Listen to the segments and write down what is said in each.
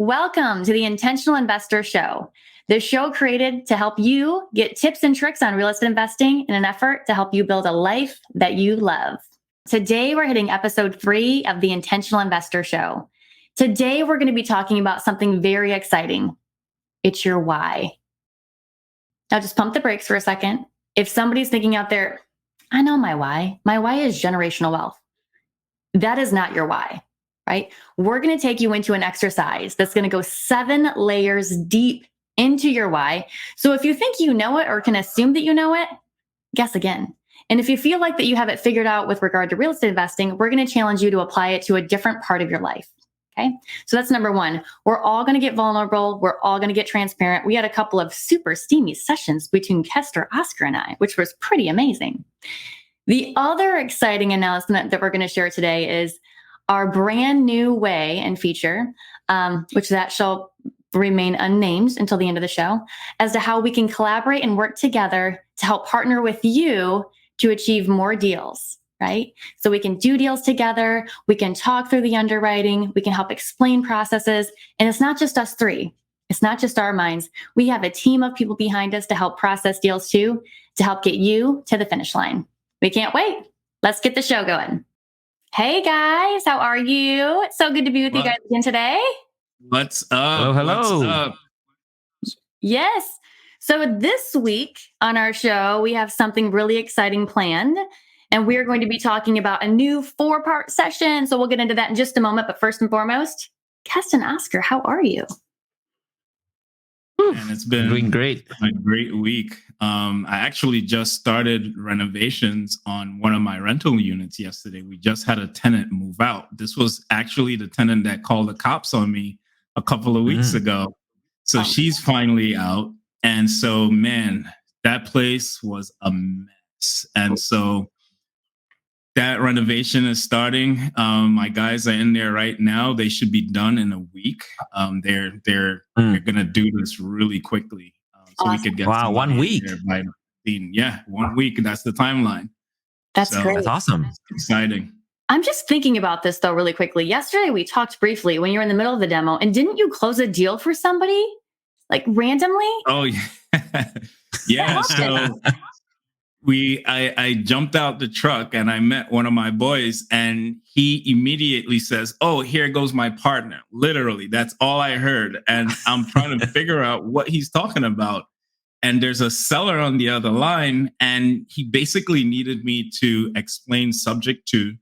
Welcome to the Intentional Investor Show, the show created to help you get tips and tricks on real estate investing in an effort to help you build a life that you love. Today, we're hitting episode 3 of the Intentional Investor Show. Today, we're going to be talking about something very exciting. It's your why. Now, just pump the brakes for a second. If somebody's thinking out there, I know my why. My why is generational wealth. That is not your why, right? We're going to take you into an exercise that's going to go 7 layers deep into your why. So if you think you know it or can assume that you know it, guess again. And if you feel like that you have it figured out with regard to real estate investing, we're going to challenge you to apply it to a different part of your life. Okay. So that's number 1. We're all going to get vulnerable. We're all going to get transparent. We had a couple of super steamy sessions between Keston, Oscar, and I, which was pretty amazing. The other exciting announcement that we're going to share today is our brand new way and feature, which that shall remain unnamed until the end of the show, as to how we can collaborate and work together to help partner with you to achieve more deals, right? So we can do deals together. We can talk through the underwriting. We can help explain processes. And it's not just us 3. It's not just our minds. We have a team of people behind us to help process deals too, to help get you to the finish line. We can't wait. Let's get the show going. Hey guys, how are you? It's so good to be with you guys again today. What's up? Hello. What's up? Yes. So this week on our show, we have something really exciting planned, and we're going to be talking about a new 4-part session. So we'll get into that in just a moment. But first and foremost, Keston, Oscar, how are you? And it's been doing great. A great week. I actually just started renovations on one of my rental units yesterday. We just had a tenant move out. This was actually the tenant that called the cops on me a couple of weeks ago. So she's finally out. And so, man, that place was a mess. And so that renovation is starting. My guys are in there right now. They should be done in a week. They're going to do this really quickly, so Awesome. we could get 1 week. by 1 week. That's the timeline. That's great. That's awesome. It's exciting. I'm just thinking about this though, really quickly. Yesterday, we talked briefly when you were in the middle of the demo, and didn't you close a deal for somebody like randomly? Oh yeah, yeah. So I jumped out the truck and I met one of my boys, and he immediately says, "Oh, here goes my partner." Literally, that's all I heard. And I'm trying to figure out what he's talking about. And there's a seller on the other line, and he basically needed me to explain subject to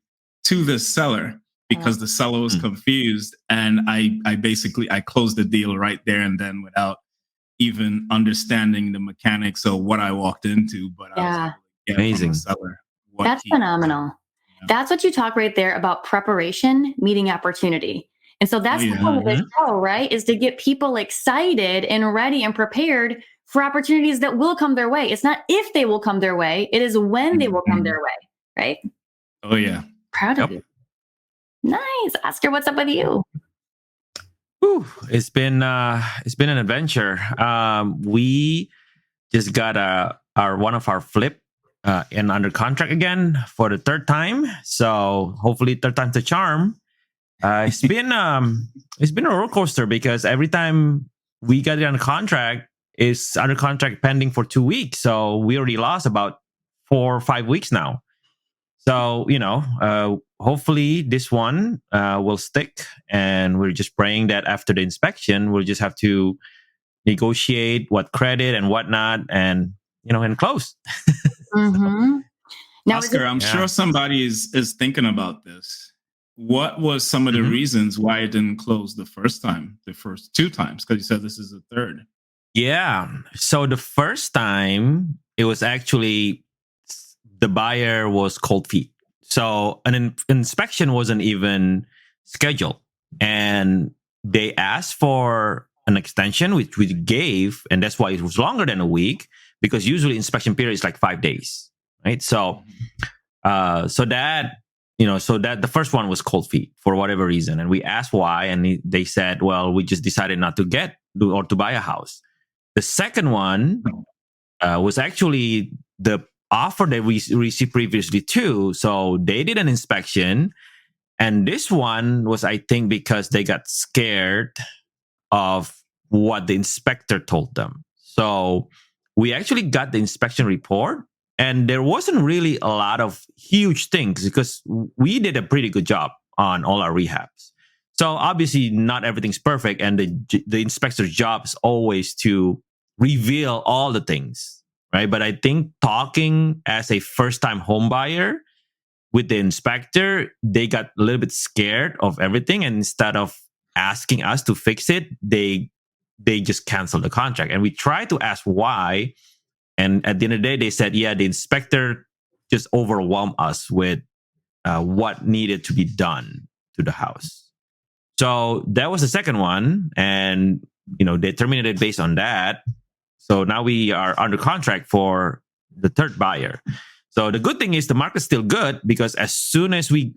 the seller because the seller was confused. And I basically closed the deal right there and then without even understanding the mechanics of what I walked into. But I was able to get amazing. From the seller That's phenomenal. Yeah. That's what you talk right there about preparation meeting opportunity. And so that's the point of this show, right? Is to get people excited and ready and prepared for opportunities that will come their way. It's not if they will come their way, it is when they will come their way, right? Oh yeah. Proud of you. Nice. Oscar, what's up with you? Whew. It's been an adventure. We just got one of our flip and under contract again for the 3rd time. So hopefully 3rd time's the charm. It's been a roller coaster because every time we got it under contract, it's under contract pending for 2 weeks. So we already lost about 4 or 5 weeks now. So, hopefully this one will stick, and we're just praying that after the inspection, we'll just have to negotiate what credit and whatnot and close. Mm-hmm. Now, Oscar, I'm sure somebody is thinking about this. What was some of the reasons why it didn't close the first 2 times? Because you said this is the 3rd. Yeah. So the first time, it was actually the buyer was cold feet. So an inspection wasn't even scheduled. And they asked for an extension, which we gave. And that's why it was longer than a week, because usually inspection period is like 5 days, right? So, that the first one was cold feet for whatever reason. And we asked why. And they said, well, we just decided not to to buy a house. The second one was actually the offer that we received previously too. So they did an inspection, and this one was, I think, because they got scared of what the inspector told them. So we actually got the inspection report, and there wasn't really a lot of huge things because we did a pretty good job on all our rehabs. So obviously not everything's perfect, and the inspector's job is always to reveal all the things, right? But I think talking as a first-time home buyer with the inspector, they got a little bit scared of everything, and instead of asking us to fix it, they just canceled the contract. And we tried to ask why, and at the end of the day, they said, "Yeah, the inspector just overwhelmed us with what needed to be done to the house." So that was the second one, and they terminated based on that. So now we are under contract for the third buyer. So the good thing is the market's still good, because as soon as we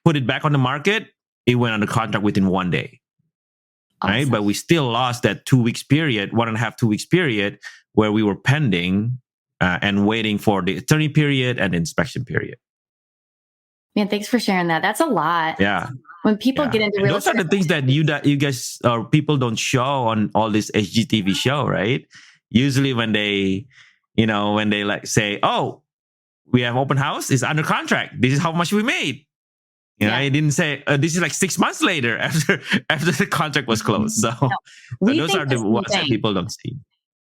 put it back on the market, it went under contract within 1 day. Awesome. Right? But we still lost that 2 weeks period, 1.5, 2 weeks period, where we were pending and waiting for the attorney period and the inspection period. Man, thanks for sharing that. That's a lot. Yeah. When people get into real those are the things that you guys or people don't show on all this HGTV show, right? Usually when they like say, "Oh, we have open house, it's under contract. This is how much we made." I didn't say this is like 6 months later after the contract was closed. So, No, those are the ones that people don't see.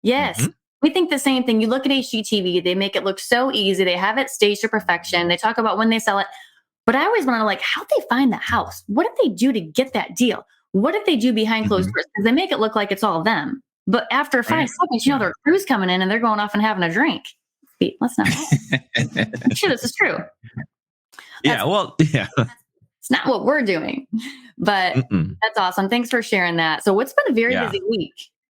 Yes. Mm-hmm. We think the same thing. You look at HGTV, they make it look so easy. They have it staged to perfection. They talk about when they sell it. But I always want to know, how'd they find the house? What did they do to get that deal? What did they do behind closed doors? Because they make it look like it's all them. But after 5 seconds, their crew's coming in and they're going off and having a drink. Let's not. Sure, this is true. It's not what we're doing. But that's awesome. Thanks for sharing that. So it's been a very busy week,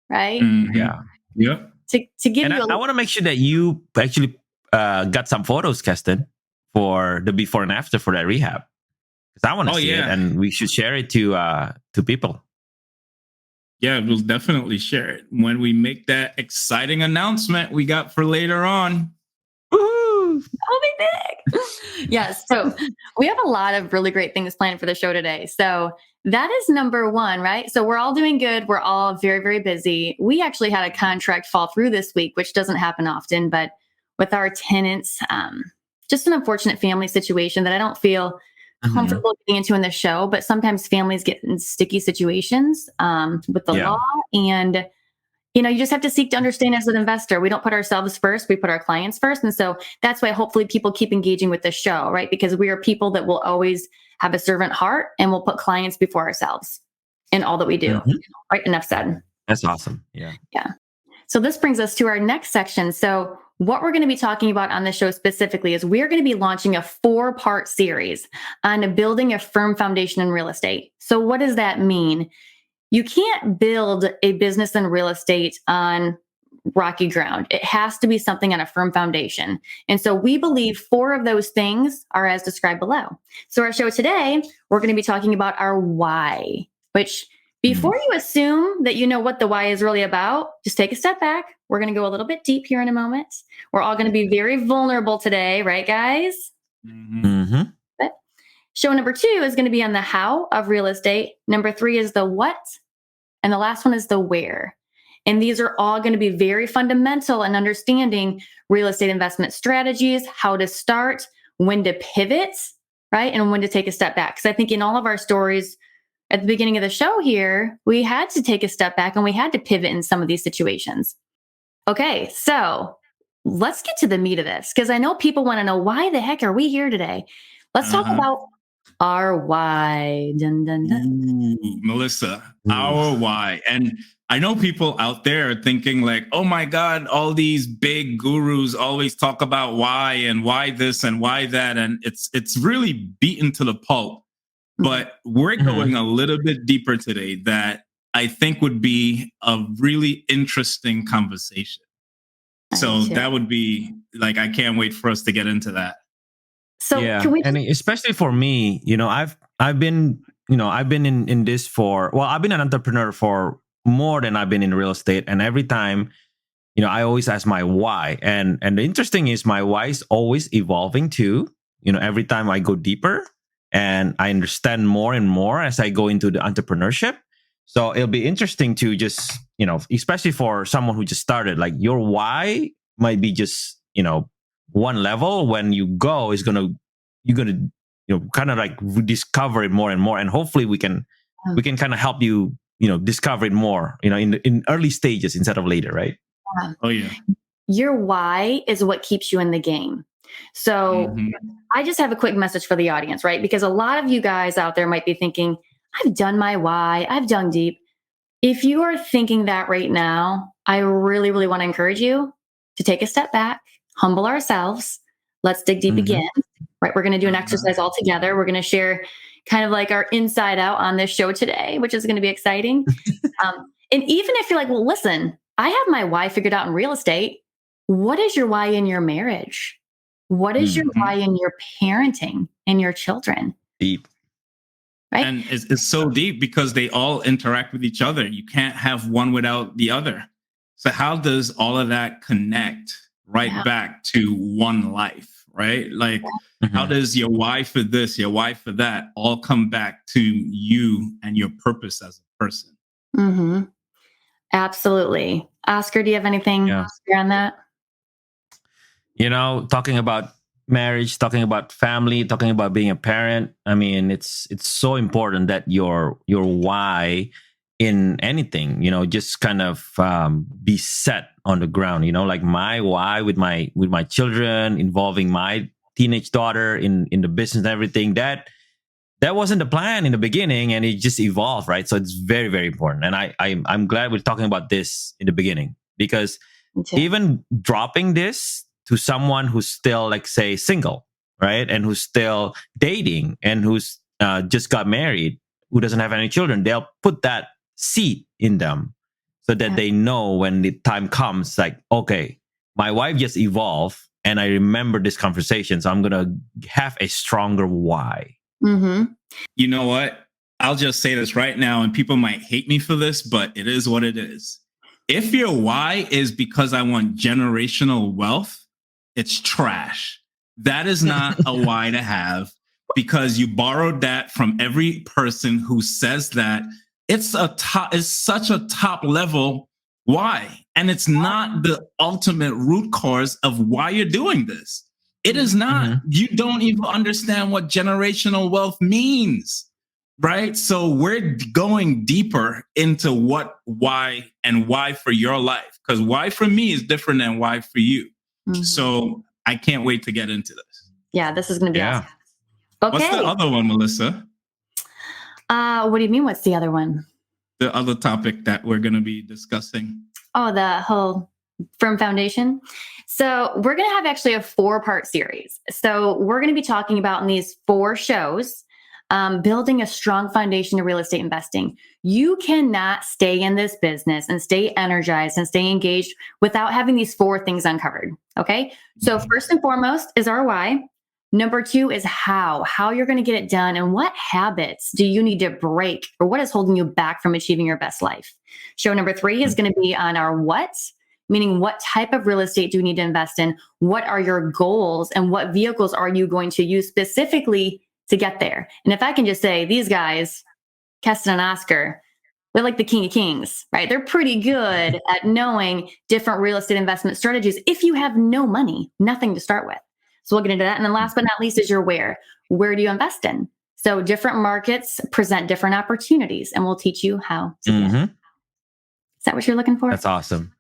right? Mm-hmm. Yeah. Yep. To give I want to make sure that you actually got some photos, Keston, for the before and after for that rehab, because I want to see it, and we should share it to people. Yeah, we'll definitely share it when we make that exciting announcement we got for later on. Woohoo! I'll be big. Yes. So we have a lot of really great things planned for the show today. So that is number one, right? So we're all doing good. We're all very, very busy. We actually had a contract fall through this week, which doesn't happen often, but with our tenants, just an unfortunate family situation that I don't feel comfortable getting into in the show. But sometimes families get in sticky situations with the law, and you just have to seek to understand as an investor. We don't put ourselves first; we put our clients first, and so that's why hopefully people keep engaging with the show, right? Because we are people that will always have a servant heart, and we'll put clients before ourselves in all that we do. Right? Enough said. That's awesome. Yeah. So this brings us to our next section. So what we're going to be talking about on the show specifically is we're going to be launching a 4-part series on building a firm foundation in real estate. So what does that mean? You can't build a business in real estate on rocky ground. It has to be something on a firm foundation. And so we believe 4 of those things are as described below. So our show today, we're going to be talking about our why, which before you assume that you know what the why is really about, just take a step back. We're going to go a little bit deep here in a moment. We're all going to be very vulnerable today, right, guys? But show number 2 is going to be on the how of real estate. Number 3 is the what. And the last one is the where. And these are all going to be very fundamental in understanding real estate investment strategies, how to start, when to pivot, right? And when to take a step back. Because I think in all of our stories, at the beginning of the show here, we had to take a step back and we had to pivot in some of these situations. Okay, so let's get to the meat of this, because I know people want to know, why the heck are we here today? Let's talk about our why. Dun, dun, dun. Ooh, Melissa, our why. And I know people out there are thinking like, oh my God, all these big gurus always talk about why and why this and why that. And it's really beaten to the pulp. But we're going a little bit deeper today that I think would be a really interesting conversation. So that would be like, I can't wait for us to get into that. So can we, and especially for me, I've been in this for, well, I've been an entrepreneur for more than I've been in real estate. And every time, I always ask my why. And the interesting is my why is always evolving too. Every time I go deeper and I understand more and more as I go into the entrepreneurship. So it'll be interesting to just, especially for someone who just started, like your why might be just, one level. When you go is you're gonna, kind of like discover it more and more. And hopefully we can kind of help you, discover it more, in early stages instead of later, right? Oh yeah. Your why is what keeps you in the game. So I just have a quick message for the audience, right? Because a lot of you guys out there might be thinking, I've done my why, I've dug deep. If you are thinking that right now, I really, really want to encourage you to take a step back, humble ourselves. Let's dig deep again, right? We're going to do an exercise all together. We're going to share kind of like our inside out on this show today, which is going to be exciting. And even if you're like, well, listen, I have my why figured out in real estate. What is your why in your marriage? What is your why in your parenting and your children? Deep. Right? And it's so deep because they all interact with each other. You can't have one without the other. So how does all of that connect back to one life, right? Like, how does your why for this, your why for that all come back to you and your purpose as a person? Absolutely. Oscar, do you have anything to share on that? Talking about marriage, talking about family, talking about being a parent. I mean, it's so important that your why in anything, just kind of be set on the ground. Like my why with my children, involving my teenage daughter in the business and everything. That wasn't the plan in the beginning, and it just evolved, right? So it's very, very important. And I'm glad we're talking about this in the beginning, because even dropping this to someone who's still, like, say, single, right? And who's still dating and who's just got married, who doesn't have any children, they'll put that seed in them so that they know when the time comes, like, okay, my wife just evolved and I remember this conversation, so I'm going to have a stronger why. You know what? I'll just say this right now, and people might hate me for this, but it is what it is. If your why is because I want generational wealth, it's trash. That is not a why to have, because you borrowed that from every person who says that. It's such a top level why, and it's not the ultimate root cause of why you're doing this. It is not. You don't even understand what generational wealth means, right? So we're going deeper into what why and why for your life, because why for me is different than why for you. So I can't wait to get into this. Yeah, this is going to be awesome. Okay. What's the other one, Melissa? What do you mean? What's the other one? The other topic that we're going to be discussing. Oh, the whole firm foundation. So we're going to have actually a 4-part series. So we're going to be talking about in these 4 shows, building a strong foundation to real estate investing. You cannot stay in this business and stay energized and stay engaged without having these 4 things uncovered. Okay. So first and foremost is our why. Number 2 is how you're going to get it done, and what habits do you need to break, or what is holding you back from achieving your best life. Show number 3 is going to be on our what, meaning what type of real estate do you need to invest in? What are your goals, and what vehicles are you going to use specifically to get there? And if I can just say, these guys, Keston and Oscar, they're like the king of kings, right? They're pretty good at knowing different real estate investment strategies if you have no money, nothing to start with. So we'll get into that. And then last but not least is your where. Where do you invest in? So different markets present different opportunities, and we'll teach you how to get it. Is that what you're looking for? That's awesome.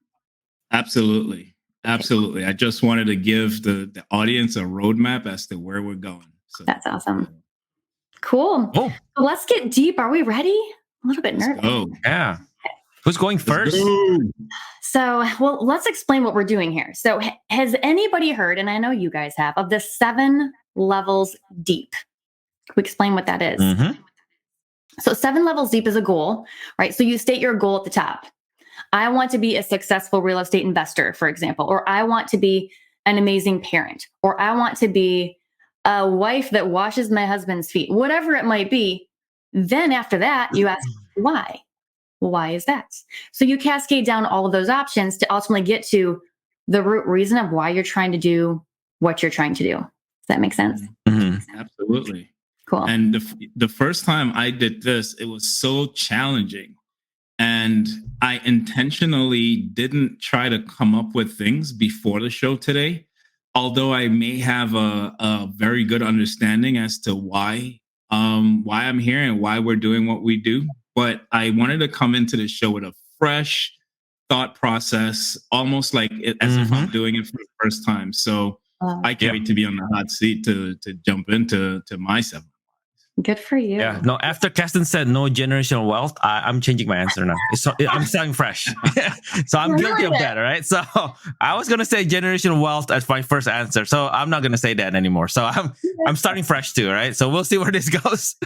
Absolutely. Absolutely. I just wanted to give the audience a roadmap as to where we're going. So that's awesome. Cool. So let's get deep. Are we ready? I'm a little bit nervous. Oh, yeah. Who's going first? So, well, let's explain what we're doing here. So has anybody heard, and I know you guys have, of the 7 levels deep? Can we explain what that is? So 7 levels deep is a goal, right? So you state your goal at the top. I want to be a successful real estate investor, for example, or I want to be an amazing parent, or I want to be a wife that washes my husband's feet, whatever it might be. Then after that, you ask why. Why is that? So you cascade down all of those options to ultimately get to the root reason of why you're trying to do what you're trying to do. Does that make sense? Absolutely. Cool. And the first time I did this, it was so challenging And I intentionally didn't try to come up with things before the show today, although I may have a very good understanding as to why I'm here and why we're doing what we do. But I wanted to come into the show with a fresh thought process, almost like as if I'm doing it for the first time. So I can't wait to be on the hot seat to jump into my 7. Good for you. Yeah. No, after Keston said no generational wealth, I'm changing my answer now. I'm starting fresh. So I'm guilty of that, all right? So I was going to say generational wealth as my first answer. So I'm not going to say that anymore. So I'm starting fresh too, right? So we'll see where this goes.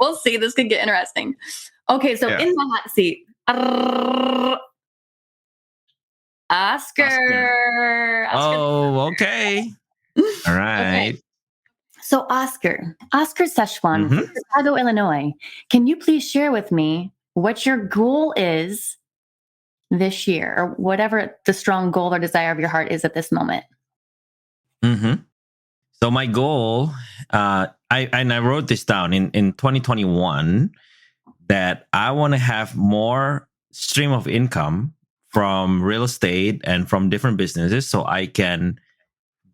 We'll see. This could get interesting. Okay, so in the hot seat, Oscar. Oh, okay. All right. Okay. So Oscar Szechuan from Chicago, Illinois, can you please share with me what your goal is this year, or whatever the strong goal or desire of your heart is at this moment? So my goal, I wrote this down in 2021, that I want to have more stream of income from real estate and from different businesses, so I can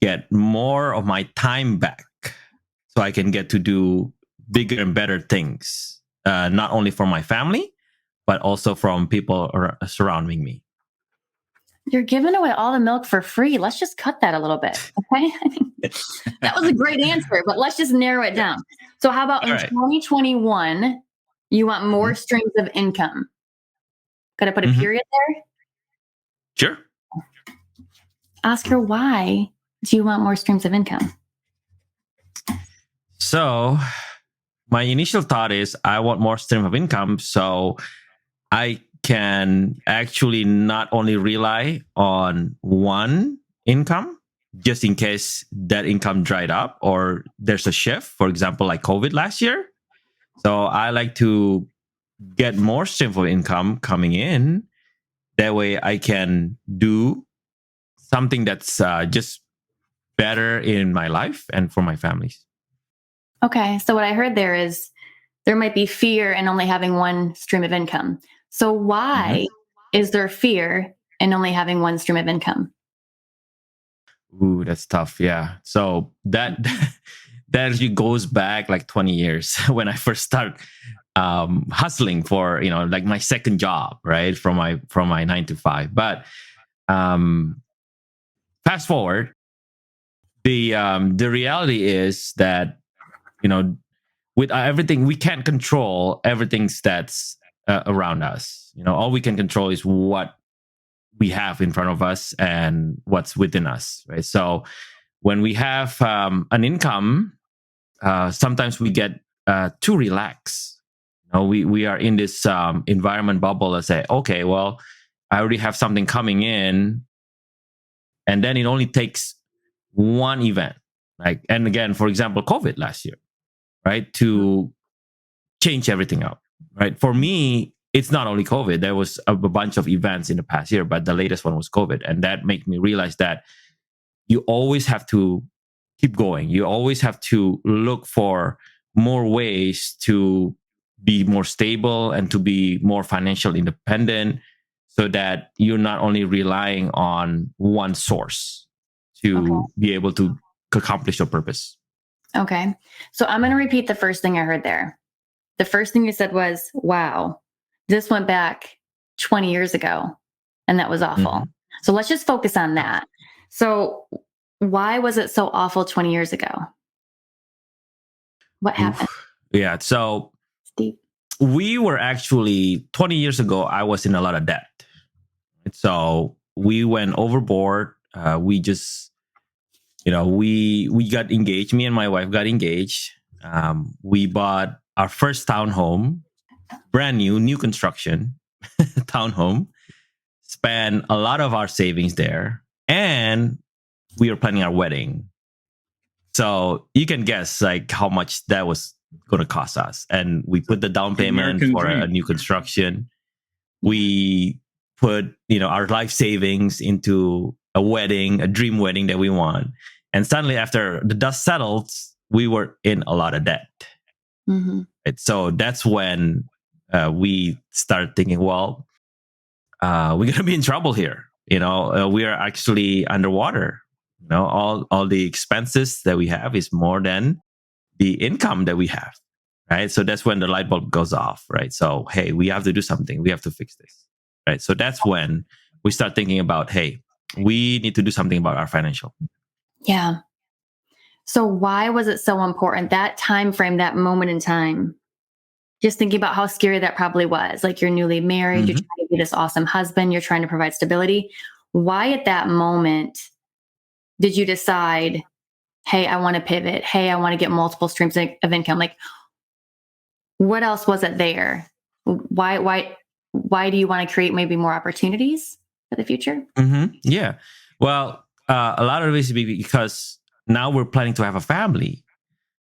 get more of my time back, so I can get to do bigger and better things, not only for my family, but also from people surrounding me. You're giving away all the milk for free. Let's just cut that a little bit. Okay. That was a great answer, but let's just narrow it down. So how about in 2021, you want more streams of income? Could I put a period there? Sure. Oscar, why do you want more streams of income? So my initial thought is I want more stream of income so I can actually not only rely on one income, just in case that income dried up or there's a shift, for example, like COVID last year. So I like to get more stream of income coming in. That way I can do something that's just better in my life and for my families. Okay. So what I heard there is there might be fear in only having one stream of income. So why is there fear in only having one stream of income? Ooh, that's tough. Yeah. So that actually goes back like 20 years when I first started hustling for, like my second job, right? From my 9 to 5. But fast forward, the reality is that, with everything, we can't control everything that's around us. All we can control is what we have in front of us and what's within us, right? So when we have an income, sometimes we get too relaxed. We are in this environment bubble that say, okay, well, I already have something coming in, and then it only takes one event, and again, for example, COVID last year, right, to change everything up, right? For me, it's not only COVID. There was a bunch of events in the past year, but the latest one was COVID, and that made me realize that you always have to keep going. You always have to look for more ways to be more stable and to be more financially independent, so that you're not only relying on one source to be able to accomplish your purpose. Okay. So I'm going to repeat the first thing I heard there. The first thing you said was, wow, this went back 20 years ago, and that was awful. So let's just focus on that. So why was it so awful 20 years ago? What happened? Yeah. So Steve, we were actually 20 years ago, I was in a lot of debt. So we went overboard. We just, we got engaged. Me and my wife got engaged. We bought our first townhome, brand new construction townhome, spent a lot of our savings there, and we were planning our wedding. So you can guess like how much that was going to cost us. And we put the down payment for a new construction. We put, our life savings into a wedding, a dream wedding that we want. And suddenly after the dust settles, we were in a lot of debt. Right? So that's when we start thinking, well, we're going to be in trouble here. We are actually underwater. All the expenses that we have is more than the income that we have, right? So that's when the light bulb goes off, right? So, hey, we have to do something. We have to fix this, right? So that's when we start thinking about, hey, we need to do something about our financial. Yeah. So why was it so important, that time frame, that moment in time? Just thinking about how scary that probably was. Like, you're newly married, you're trying to be this awesome husband, you're trying to provide stability. Why at that moment did you decide, hey, I want to pivot. Hey, I want to get multiple streams of income? Like, what else was it there? Why do you want to create maybe more opportunities for the future? Yeah. Well, a lot of it is because now we're planning to have a family.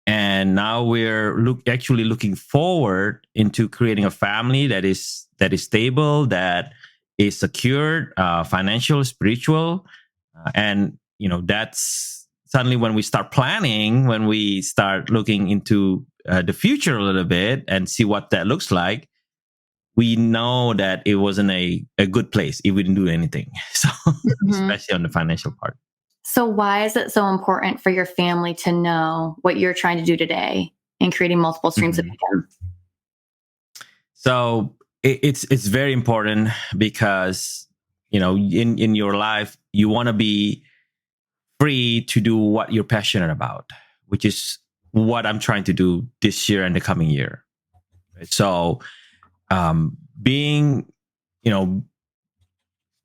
And now we're actually looking forward into creating a family that is stable, that is secured, financial, spiritual, and that's suddenly when we start planning, when we start looking into the future a little bit and see what that looks like. We know that it wasn't a good place if we didn't do anything. So, especially on the financial part. So why is it so important for your family to know what you're trying to do today in creating multiple streams of income? So it's very important because, in your life, you want to be free to do what you're passionate about, which is what I'm trying to do this year and the coming year. So being an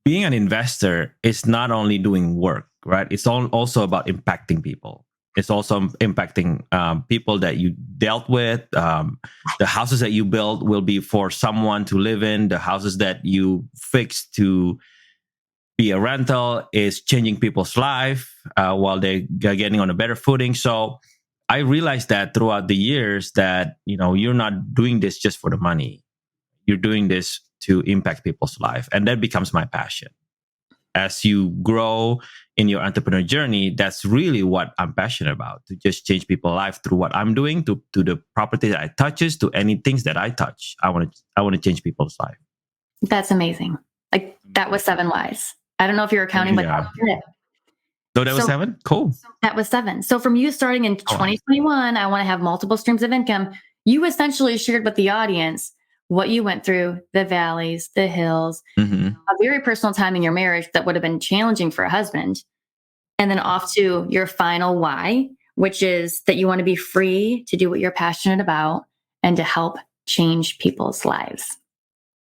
investor is not only doing work, right? It's also about impacting people. It's also impacting people that you dealt with. The houses that you build will be for someone to live in. The houses that you fix to be a rental is changing people's life while they're getting on a better footing. So I realized that throughout the years that, you're not doing this just for the money. You're doing this to impact people's life. And that becomes my passion. As you grow in your entrepreneur journey, that's really what I'm passionate about, to just change people's life through what I'm doing, to the property that I touches, to any things that I touch. I want to change people's life. That's amazing. Like, that was 7 whys. I don't know if you were counting, but that was it. So that was 7? Cool. That was 7. So from you starting in 2021, I want to have multiple streams of income, you essentially shared with the audience what you went through, the valleys, the hills, a very personal time in your marriage that would have been challenging for a husband. And then off to your final why, which is that you want to be free to do what you're passionate about and to help change people's lives.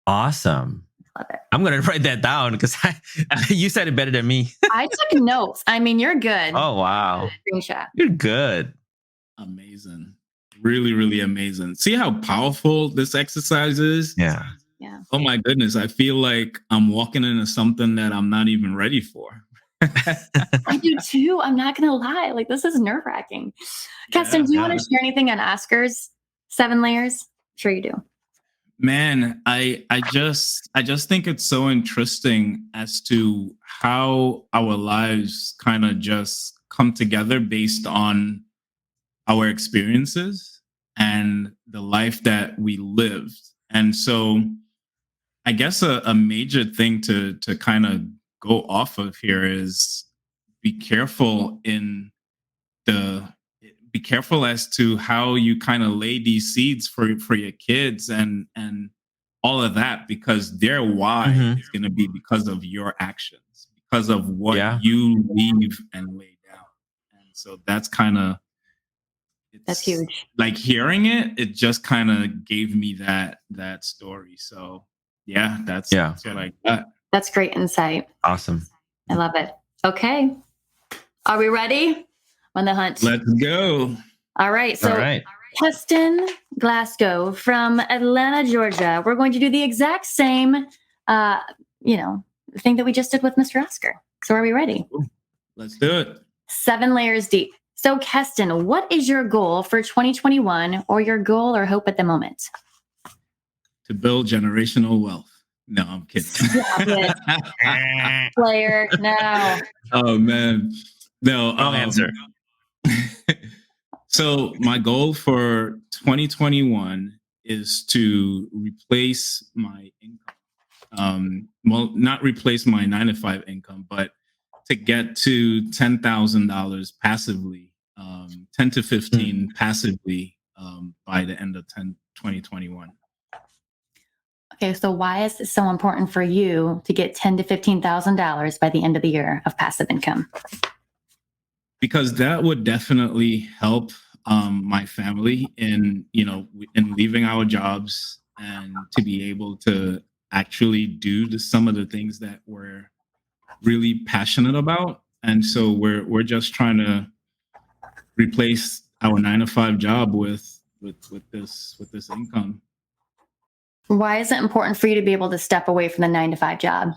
Awesome. Love it. I'm going to write that down because you said it better than me. I took notes. I mean, you're good. Oh, wow. Screenshot. You're good. Amazing. Really, really amazing. See how powerful this exercise is? Yeah. Oh my goodness. I feel like I'm walking into something that I'm not even ready for. I do too. I'm not going to lie. Like, this is nerve-wracking. Keston, do you want to share anything on Oscar's 7 layers? Sure you do. Man, I just think it's so interesting as to how our lives kind of just come together based on our experiences and the life that we lived. And so I guess a major thing to kind of go off of here is be careful as to how you kind of lay these seeds for your kids and all of that, because their why is going to be because of your actions, because of what you leave and lay down. And so that's kind of, that's huge. Like, hearing it just kind of gave me that story. So yeah, that's what I got. That's great insight. Awesome. I love it. Okay. Are we ready? On the hunt. Let's go. All right. So Keston Glasgow from Atlanta, Georgia. We're going to do the exact same, thing that we just did with Mr. Oscar. So are we ready? Let's do it. 7 layers deep. So Keston, what is your goal for 2021, or your goal or hope at the moment? To build generational wealth. No, I'm kidding. Player, no. Oh man. No, wrong answer. So my goal for 2021 is to replace my income. Well, not replace my 9 to 5 income, but to get to $10,000 passively, 10 to 15 passively by the end of 2021. Okay, so why is it so important for you to get $10,000 to $15,000 by the end of the year of passive income? Because that would definitely help my family in leaving our jobs and to be able to actually do some of the things that we're really passionate about. And so we're just trying to replace our 9 to 5 job with this income. Why is it important for you to be able to step away from the 9 to 5 job?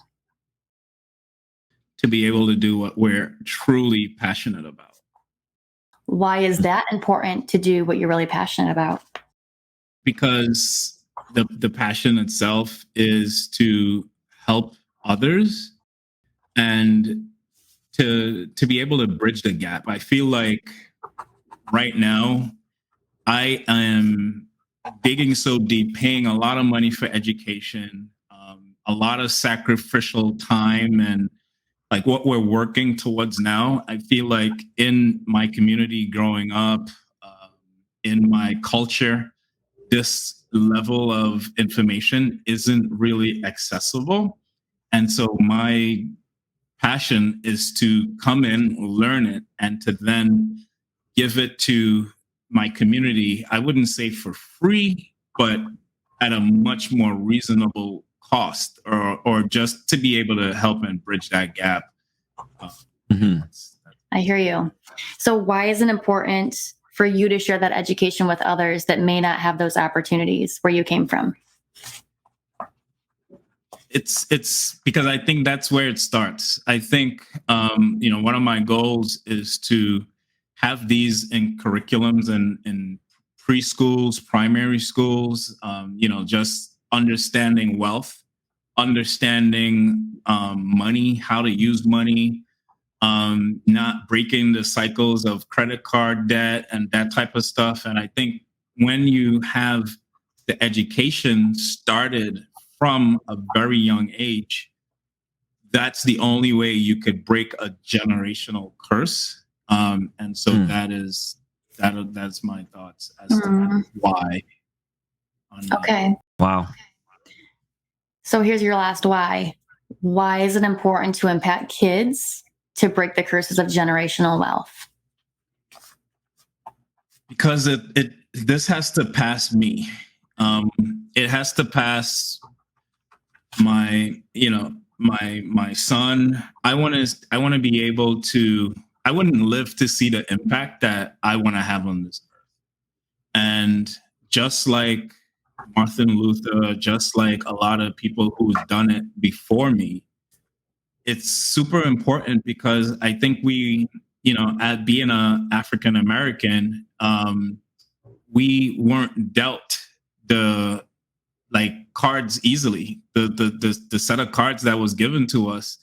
To be able to do what we're truly passionate about. Why is that important to do what you're really passionate about? Because the passion itself is to help others and to be able to bridge the gap. I feel like right now I am digging so deep, paying a lot of money for education, a lot of sacrificial time, and like what we're working towards now. I feel like in my community growing up, in my culture, this level of information isn't really accessible. And so my passion is to come in, learn it, and to then give it to my community. I wouldn't say for free, but at a much more reasonable cost, or just to be able to help and bridge that gap. I hear you. So why is it important for you to share that education with others that may not have those opportunities where you came from? It's because I think that's where it starts. I think one of my goals is to have these in curriculums and in preschools, primary schools. Just understanding wealth, understanding money, how to use money, not breaking the cycles of credit card debt and that type of stuff. And I think when you have the education started from a very young age, that's the only way you could break a generational curse. And so that's my thoughts as to why. Okay. Wow. So here's your last why. Why is it important to impact kids to break the curses of generational wealth? Because this has to pass me. It has to pass my son. I want to be able to. I wouldn't live to see the impact that I want to have on this earth. And just like Martin Luther, just like a lot of people who've done it before me, it's super important because I think we, at being an African American, we weren't dealt the cards easily. The set of cards that was given to us,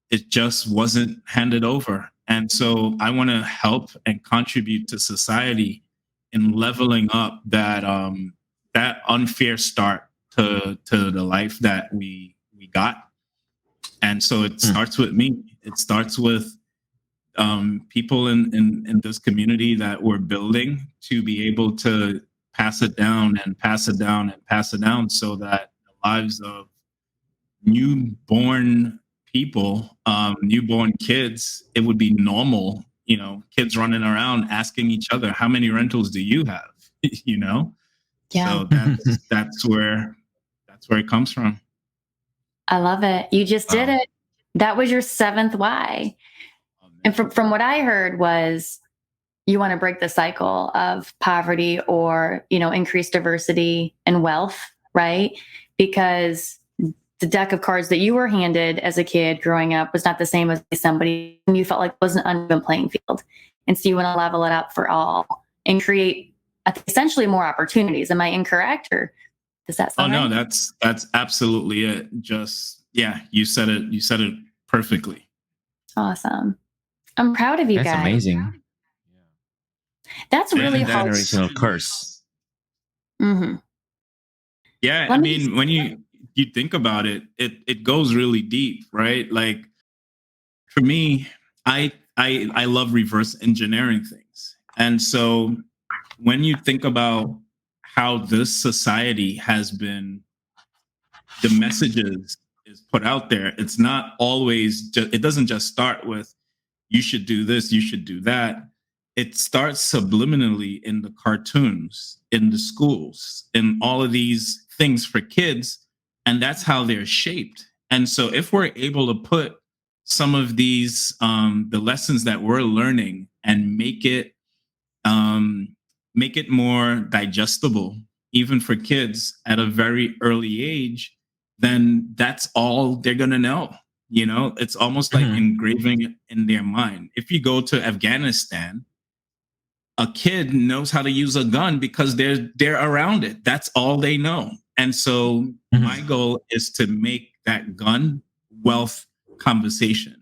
it just wasn't handed over. And so I want to help and contribute to society in leveling up that unfair start to the life that we got. And so it starts with me. It starts with people in this community that we're building to be able to pass it down and pass it down and pass it down, so that the lives of newborn people, newborn kids, it would be normal. Kids running around asking each other, "How many rentals do you have?" Yeah. So that's where it comes from. I love it. You just did it. That was your 7th why. And from what I heard was you want to break the cycle of poverty or, increase diversity and wealth, right? Because the deck of cards that you were handed as a kid growing up was not the same as somebody you felt like was an uneven playing field. And so you want to level it up for all and create essentially more opportunities. Am I incorrect, or does that sound right? No, that's absolutely it. Just, you said it perfectly. Awesome. I'm proud of you guys. That's amazing. That's really hard. Generational curse. Mm-hmm. Yeah, I mean, when you think about it, it goes really deep, right? Like for me, I love reverse engineering things. And so when you think about how this society has been, the messages is put out there, it's not always just, it doesn't just start with you should do this, you should do that. It starts subliminally in the cartoons, in the schools, in all of these things for kids. And that's how they're shaped. And so if we're able to put some of these, the lessons that we're learning and make it more digestible, even for kids at a very early age, then that's all they're going to know. You know, it's almost like engraving it in their mind. If you go to Afghanistan, a kid knows how to use a gun because they're around it. That's all they know. And so my goal is to make that gun wealth conversation.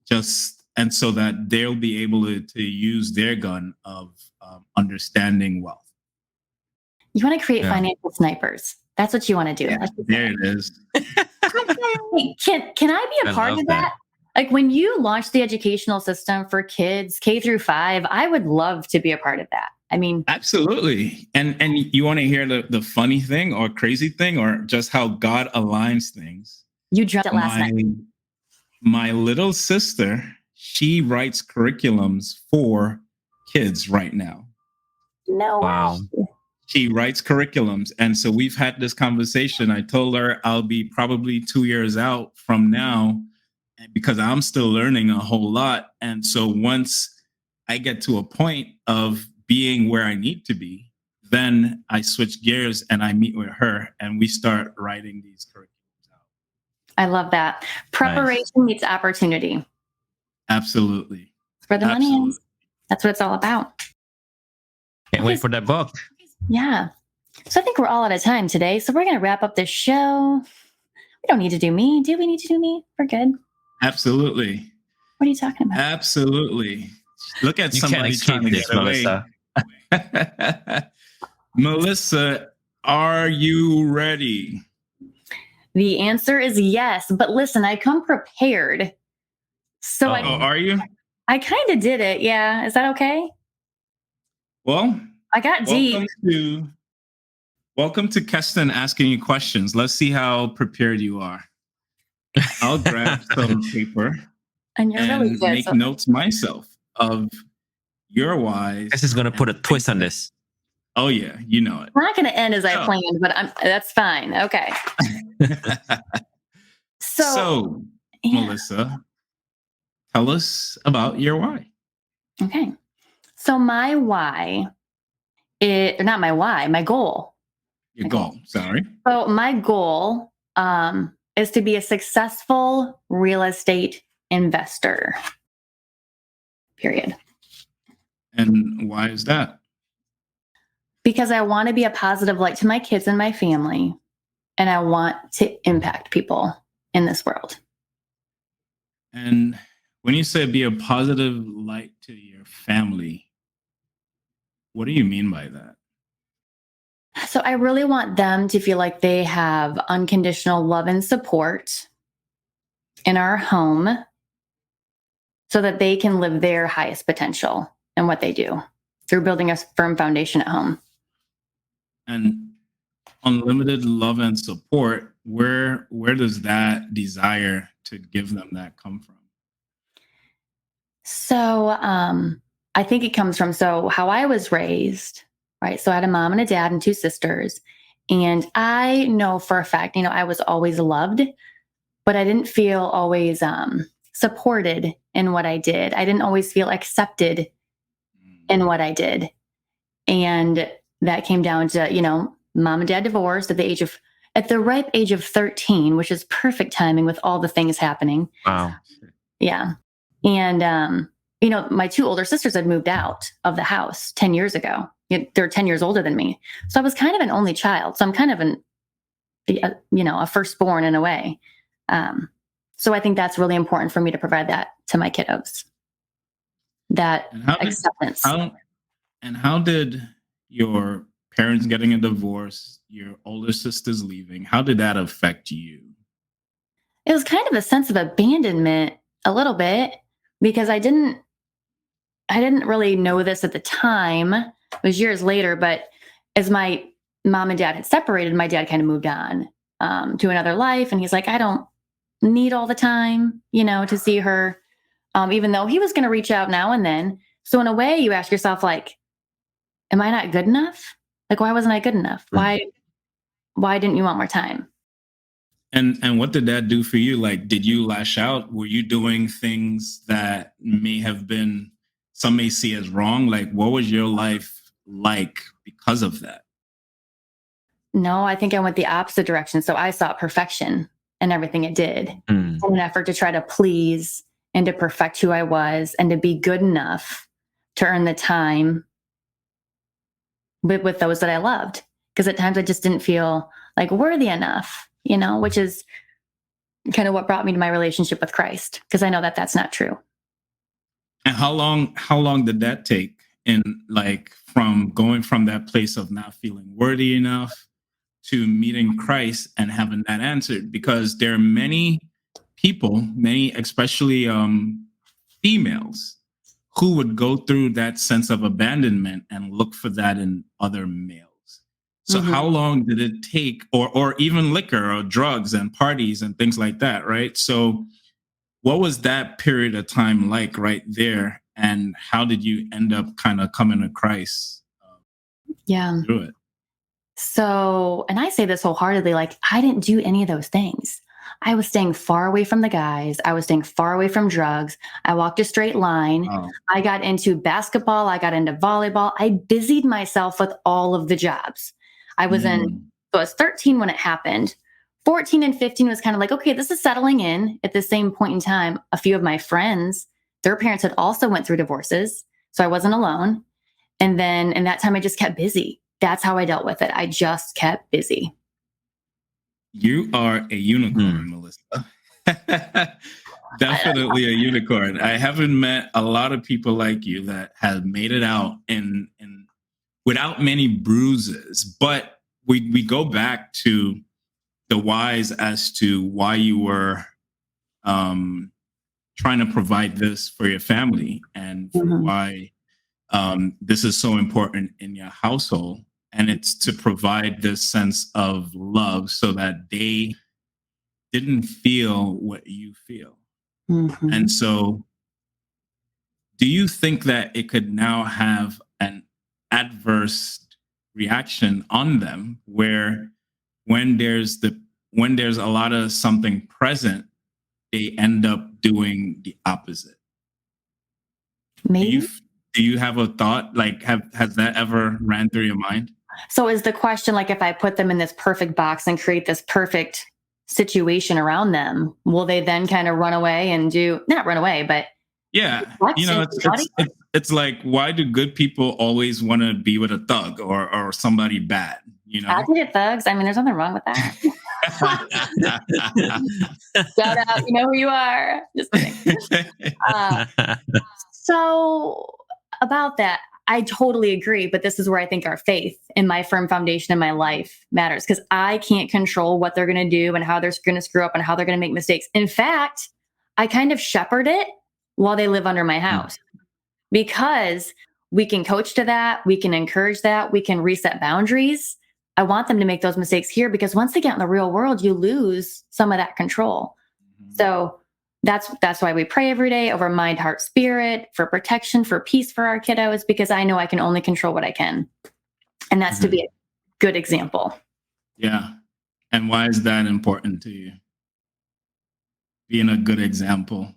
Just and so that they'll be able to use their gun of understanding wealth. You want to create financial snipers. That's what you want to do. Yeah, there it is. Hey, can I be a part of that? Like when you launch the educational system for kids K through 5, I would love to be a part of that. I mean, absolutely. And you want to hear the funny thing or crazy thing or just how God aligns things? You dropped it last night. My little sister, she writes curriculums for kids right now. No. Wow. She writes curriculums. And so we've had this conversation. I told her I'll be probably 2 years out from now because I'm still learning a whole lot. And so once I get to a point of being where I need to be, then I switch gears and I meet with her and we start writing these curriculums out. I love that. Preparation meets opportunity. Absolutely. That's where the money is. That's what it's all about. Can't wait for that book. Yeah. So I think we're all out of time today. So we're going to wrap up this show. We don't need to do me. Do we need to do me? We're good. Absolutely. What are you talking about? Absolutely. Look at you somebody trying to get away. Melissa. Melissa, are you ready? The answer is yes. But listen, I come prepared. So are you? I kind of did it. Yeah. Is that okay? Well, I got deep. Welcome to Keston asking you questions. Let's see how prepared you are. I'll grab some paper and really good, make notes myself of your whys. This is going to put a twist on this. Oh yeah, you know it. We're not going to end as I planned, but that's fine. Okay. So Melissa, tell us about your why. Okay. So my why not my why, my goal. Your goal, sorry. So my goal is to be a successful real estate investor. Period. And why is that? Because I want to be a positive light to my kids and my family, and I want to impact people in this world. And when you say be a positive light to your family, what do you mean by that? So I really want them to feel like they have unconditional love and support in our home so that they can live their highest potential in what they do through building a firm foundation at home. And unlimited love and support, where does that desire to give them that come from? So I think it comes from how I was raised. Right. So I had a mom and a dad and 2 sisters. And I know for a fact, I was always loved, but I didn't feel always supported in what I did. I didn't always feel accepted in what I did. And that came down to, mom and dad divorced at the ripe age of 13, which is perfect timing with all the things happening. Wow. Yeah. And, my 2 older sisters had moved out of the house 10 years ago. They're 10 years older than me. So I was kind of an only child. So I'm kind of a firstborn in a way. So I think that's really important for me to provide that to my kiddos. That acceptance. How did your parents getting a divorce, your older sister's leaving. How did that affect you? It was kind of a sense of abandonment a little bit because I didn't really know this at the time. It was years later, but as my mom and dad had separated, my dad kind of moved on to another life. And he's like, I don't need all the time, to see her, even though he was going to reach out now and then. So in a way, you ask yourself, like, am I not good enough? Like, why wasn't I good enough? Why didn't you want more time? And what did that do for you? Like, did you lash out? Were you doing things that may have been, some may see as wrong? Like, what was your life like because of that? No, I think I went the opposite direction. So I sought perfection in everything it did in an effort to try to please and to perfect who I was and to be good enough to earn the time with those that I loved. Because at times I just didn't feel like worthy enough, which is kind of what brought me to my relationship with Christ. Because I know that that's not true. And how long did that take? In like from going from that place of not feeling worthy enough to meeting Christ and having that answered? Because there are many people, especially females, who would go through that sense of abandonment and look for that in other males. So how long did it take, or even liquor or drugs and parties and things like that, right? So what was that period of time like right there? And how did you end up kind of coming to Christ through it? So, and I say this wholeheartedly, like, I didn't do any of those things. I was staying far away from the guys. I was staying far away from drugs. I walked a straight line. Oh. I got into basketball. I got into volleyball. I busied myself with all of the jobs. I was so I was 13 when it happened. 14 and 15 was kind of like, okay, this is settling in. At the same point in time, a few of my friends, their parents had also went through divorces. So I wasn't alone. And then in that time, I just kept busy. That's how I dealt with it. I just kept busy. You are a unicorn, Melissa. Definitely a unicorn. I haven't met a lot of people like you that have made it out in without many bruises. But we go back to the whys as to why you were trying to provide this for your family and for why this is so important in your household. And it's to provide this sense of love so that they didn't feel what you feel. And so do you think that it could now have an adverse reaction on them where when there's a lot of something present, they end up doing the opposite? Maybe. Do you have a thought? Like, has that ever ran through your mind? So is the question, like, if I put them in this perfect box and create this perfect situation around them, will they then kind of run away and not run away, but yeah, it's like, why do good people always want to be with a thug or somebody bad? I can get thugs. I mean, there's nothing wrong with that. Shout out, you know who you are. Just kidding. So about that, I totally agree. But this is where I think our faith and my firm foundation in my life matters, because I can't control what they're going to do and how they're going to screw up and how they're going to make mistakes. In fact, I kind of shepherd it while they live under my house, because we can coach to that. We can encourage that. We can reset boundaries. I want them to make those mistakes here, because once they get in the real world, you lose some of that control. So that's why we pray every day over mind, heart, spirit, for protection, for peace for our kiddos, because I know I can only control what I can. And that's to be a good example. Yeah. And why is that important to you? Being a good example?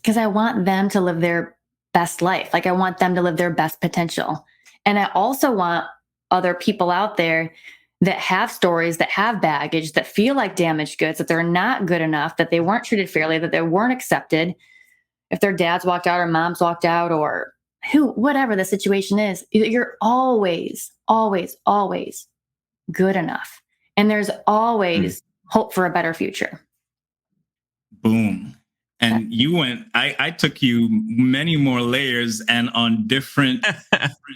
Because I want them to live their best life. Like, I want them to live their best potential. And I also want other people out there that have stories, that have baggage, that feel like damaged goods, that they're not good enough, that they weren't treated fairly, that they weren't accepted. If their dads walked out or moms walked out, or whatever the situation is, you're always, always, always good enough. And there's always hope for a better future. Boom. And I took you many more layers and on different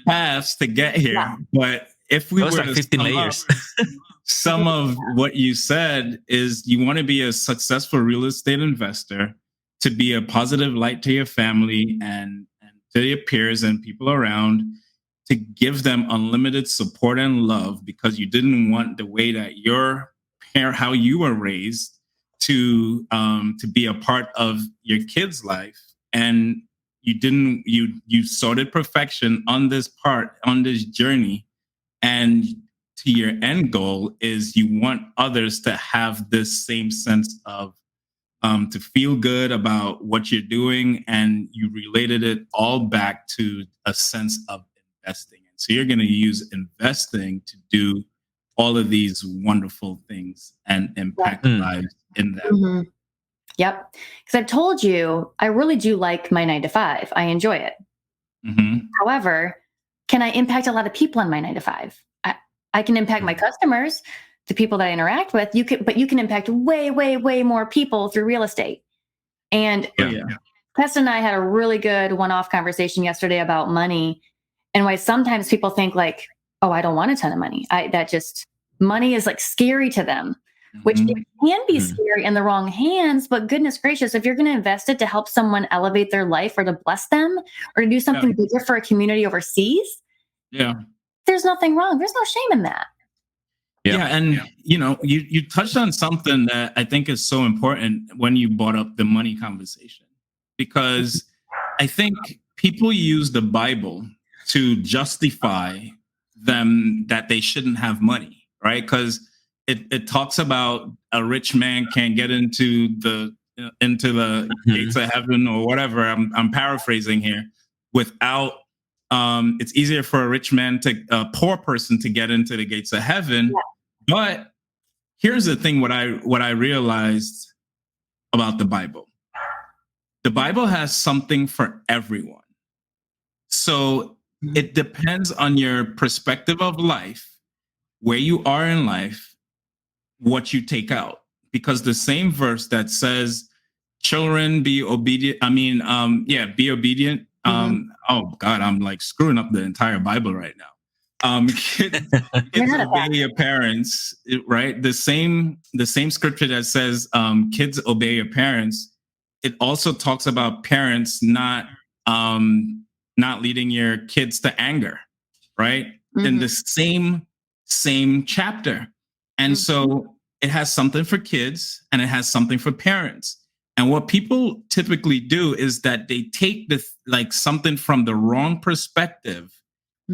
paths to get here. Yeah. But if we Those were are to 15 sum layers. up, some of what you said is you want to be a successful real estate investor, to be a positive light to your family and to your peers and people around, to give them unlimited support and love because you didn't want the way that how you were raised to be a part of your kid's life, and you sorted perfection on this journey, and to your end goal is you want others to have this same sense of to feel good about what you're doing, and you related it all back to a sense of investing. And so you're going to use investing to do all of these wonderful things and impact lives in that. Mm-hmm. Yep. Because I've told you, I really do like my 9 to 5. I enjoy it. Mm-hmm. However, can I impact a lot of people on my 9 to 5? I can impact my customers, the people that I interact with. But you can impact way, way, way more people through real estate. And Keston and I had a really good one-off conversation yesterday about money, and why sometimes people think like, oh, I don't want a ton of money. Money is like scary to them, which it can be scary in the wrong hands. But goodness gracious, if you're going to invest it to help someone elevate their life or to bless them or to do something bigger for a community overseas, there's nothing wrong. There's no shame in that. Yeah. And you touched on something that I think is so important when you brought up the money conversation, because I think people use the Bible to justify them that they shouldn't have money, right? Because it talks about a rich man can't get into the gates of heaven or whatever. I'm paraphrasing here. Without it's easier for a poor person to get into the gates of heaven. Yeah. But here's the thing: what I realized about the Bible. The Bible has something for everyone. So it depends on your perspective of life, where you are in life, what you take out. Because the same verse that says, children, be obedient. Be obedient. Oh God, I'm like screwing up the entire Bible right now. Kids obey your parents, right? The same scripture that says kids obey your parents. It also talks about parents not leading your kids to anger, right? In the same chapter. And so it has something for kids and it has something for parents. And what people typically do is that they take something from the wrong perspective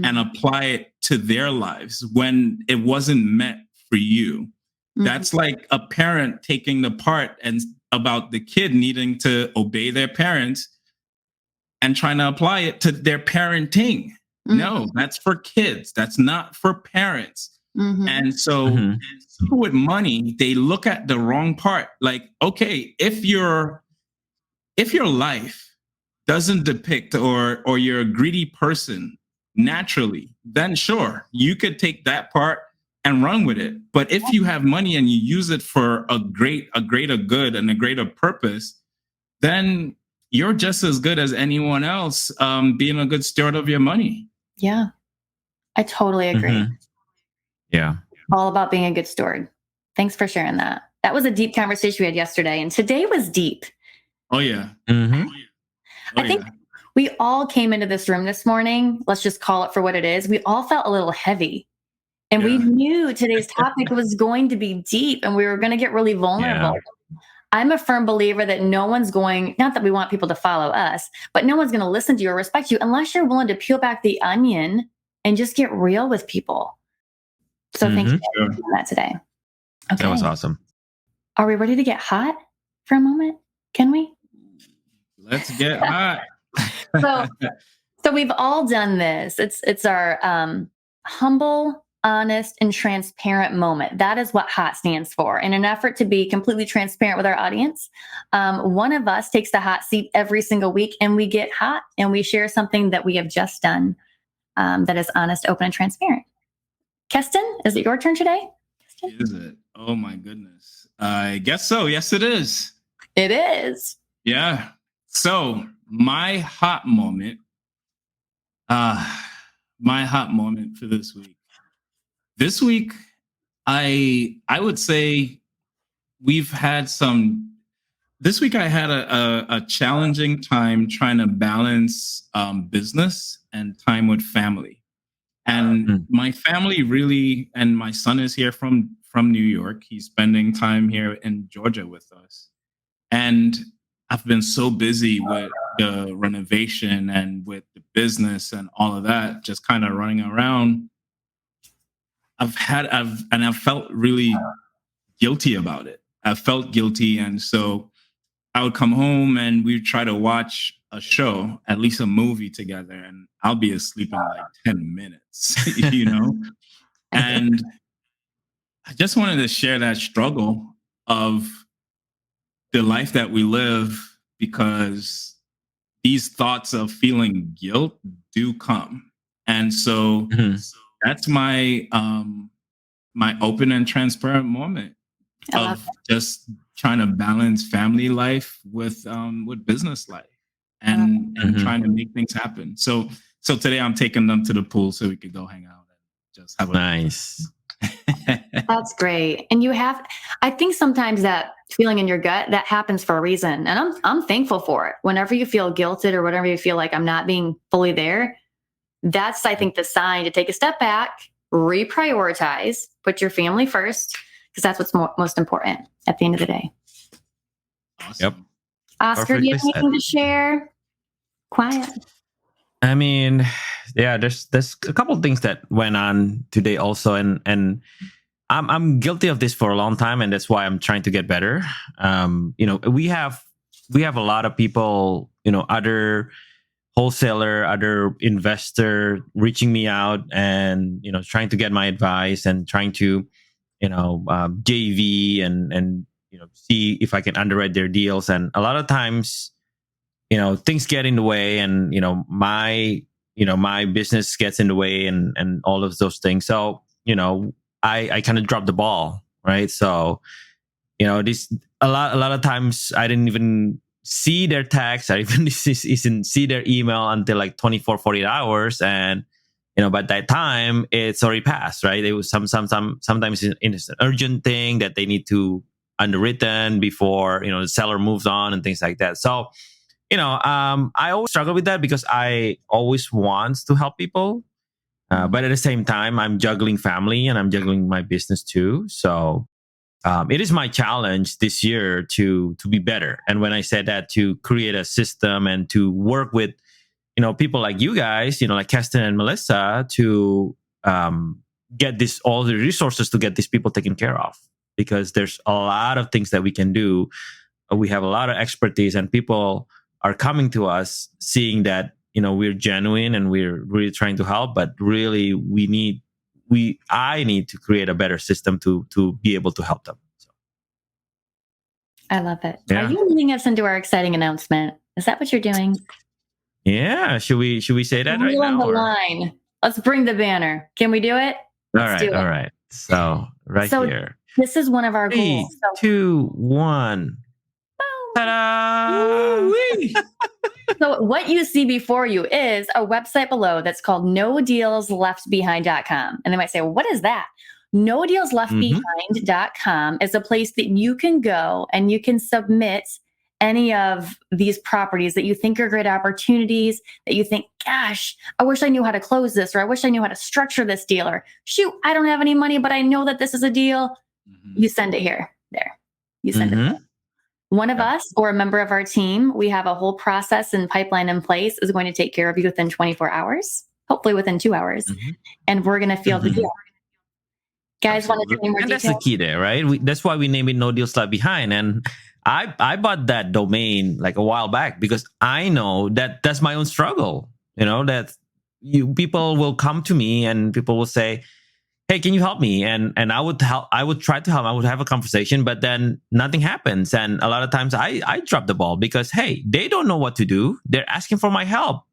and apply it to their lives when it wasn't meant for you. That's like a parent taking the part and about the kid needing to obey their parents and trying to apply it to their parenting. No, that's for kids. That's not for parents. And so people with money, they look at the wrong part. Like, okay, if your life doesn't depict or you're a greedy person naturally, then sure, you could take that part and run with it. But if you have money and you use it for a greater good and a greater purpose, then you're just as good as anyone else being a good steward of your money. Yeah, I totally agree. Yeah. All about being a good steward. Thanks for sharing that. That was a deep conversation we had yesterday, and today was deep. Oh, yeah. I think we all came into this room this morning. Let's just call it for what it is. We all felt a little heavy, and we knew today's topic was going to be deep, and we were going to get really vulnerable. Yeah. I'm a firm believer that no one's not that we want people to follow us, but no one's going to listen to you or respect you unless you're willing to peel back the onion and just get real with people. So thank you for doing that today. Okay. That was awesome. Are we ready to get hot for a moment? Can we? Let's get hot. So we've all done this. It's our humble, honest, and transparent moment. That is what HOT stands for. In an effort to be completely transparent with our audience, one of us takes the hot seat every single week, and we get hot and we share something that we have just done that is honest, open, and transparent. Keston, is it your turn today? Is it? Oh my goodness. I guess so. Yes, it is. It is. Yeah. So my hot moment, my hot moment for this week. This week, I would say we've had some. This week, I had a challenging time trying to balance business and time with family. And Mm. my family really, and my son is here from New York. He's spending time here in Georgia with us. And I've been so busy with the renovation and with the business and all of that, just kind of running around. I've felt really guilty about it. I felt guilty. And so I would come home and we'd try to watch a show, at least a movie together, and I'll be asleep in like 10 minutes, you know? And I just wanted to share that struggle of the life that we live because these thoughts of feeling guilt do come. And so Mhm. that's my open and transparent moment I love of just trying to balance family life with business life and Mhm. trying to make things happen. So today I'm taking them to the pool so we could go hang out and just have a Nice. That's great. And I think sometimes that feeling in your gut that happens for a reason. And I'm thankful for it. Whenever you feel guilted or whenever you feel like I'm not being fully there, that's, I think, the sign to take a step back, reprioritize, put your family first, because that's what's most important at the end of the day. awesome. Yep. Oscar, do you have Perfectly said. anything to share? Quiet. I mean, yeah, there's a couple of things that went on today also, and I'm guilty of this for a long time, and that's why I'm trying to get better. We have a lot of people, other wholesaler, other investor reaching me out and trying to get my advice and trying to JV and see if I can underwrite their deals. And a lot of times, things get in the way, and my business gets in the way, and all of those things. So I kind of dropped the ball, right? So this a lot of times I didn't even see their text. I even didn't see their email until like 24, 48 hours, and by that time it's already passed, right? It was sometimes it's an urgent thing that they need to underwritten before the seller moves on and things like that. So I always struggle with that because I always want to help people, but at the same time I'm juggling family and I'm juggling my business too. So it is my challenge this year to be better. And when I said that, to create a system and to work with people like you guys, like Keston and Melissa, to get all the resources to get these people taken care of, because there's a lot of things that we can do. We have a lot of expertise, and people are coming to us seeing that we're genuine and we're really trying to help, but really I need to create a better system to be able to help them. So, I love it. Yeah. Are you leading us into our exciting announcement? Is that what you're doing? Yeah. Should we say that right Wheel on now? the line. Let's bring the banner. Can we do it? Let's do it. All right. So here. This is one of our 3, goals. 2, 1. Ta-da! So what you see before you is a website below that's called nodealsleftbehind.com. And they might say, well, what is that? Nodealsleftbehind.com is a place that you can go and you can submit any of these properties that you think are great opportunities, that you think, gosh, I wish I knew how to close this, or I wish I knew how to structure this deal, or shoot, I don't have any money, but I know that this is a deal. You send it here. There. You send it there. One of us or a member of our team, we have a whole process and pipeline in place, is going to take care of you within 24 hours, hopefully within 2 hours. And we're going to field the deal. Guys, want to tell me more details? And that's the key there, right? That's why we name it No Deals Left Behind. And I bought that domain like a while back because I know that that's my own struggle. That people will come to me and people will say, hey, can you help me? And I would help. I would try to help. I would have a conversation, but then nothing happens. And a lot of times I drop the ball because, hey, they don't know what to do. They're asking for my help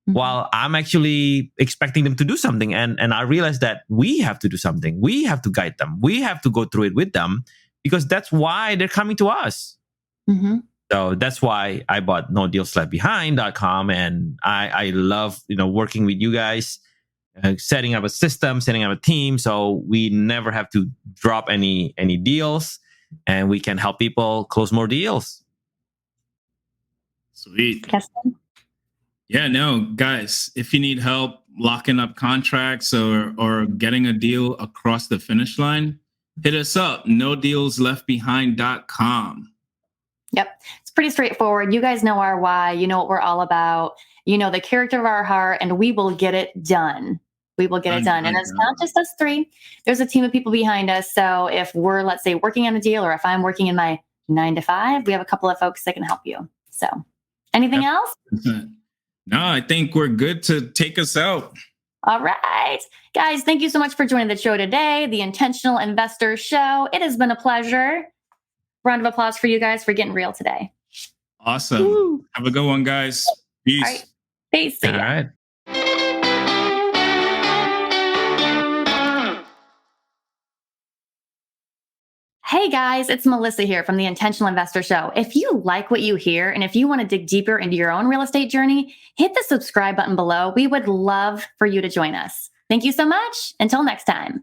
while I'm actually expecting them to do something. And I realized that we have to do something. We have to guide them. We have to go through it with them because that's why they're coming to us. So that's why I bought nodealsleftbehind.com. And I love, working with you guys, setting up a system, setting up a team. So we never have to drop any deals, and we can help people close more deals. Sweet. Keston? Yeah, no, guys, if you need help locking up contracts or getting a deal across the finish line, hit us up, nodealsleftbehind.com. Yep. It's pretty straightforward. You guys know our why. You know what we're all about. You know the character of our heart, and we will get it done. We will get it done. And it's not just us three. There's a team of people behind us. So if we're, let's say, working on a deal, or if I'm working in my 9 to 5, we have a couple of folks that can help you. So anything else? No, I think we're good to take us out. All right. Guys, thank you so much for joining the show today, the Intentional Investor Show. It has been a pleasure. Round of applause for you guys for getting real today. Awesome. Woo. Have a good one, guys. Peace. All right. Peace. All right. Hey guys, it's Melissa here from the Intentional Investor Show. If you like what you hear and if you want to dig deeper into your own real estate journey, hit the subscribe button below. We would love for you to join us. Thank you so much. Until next time.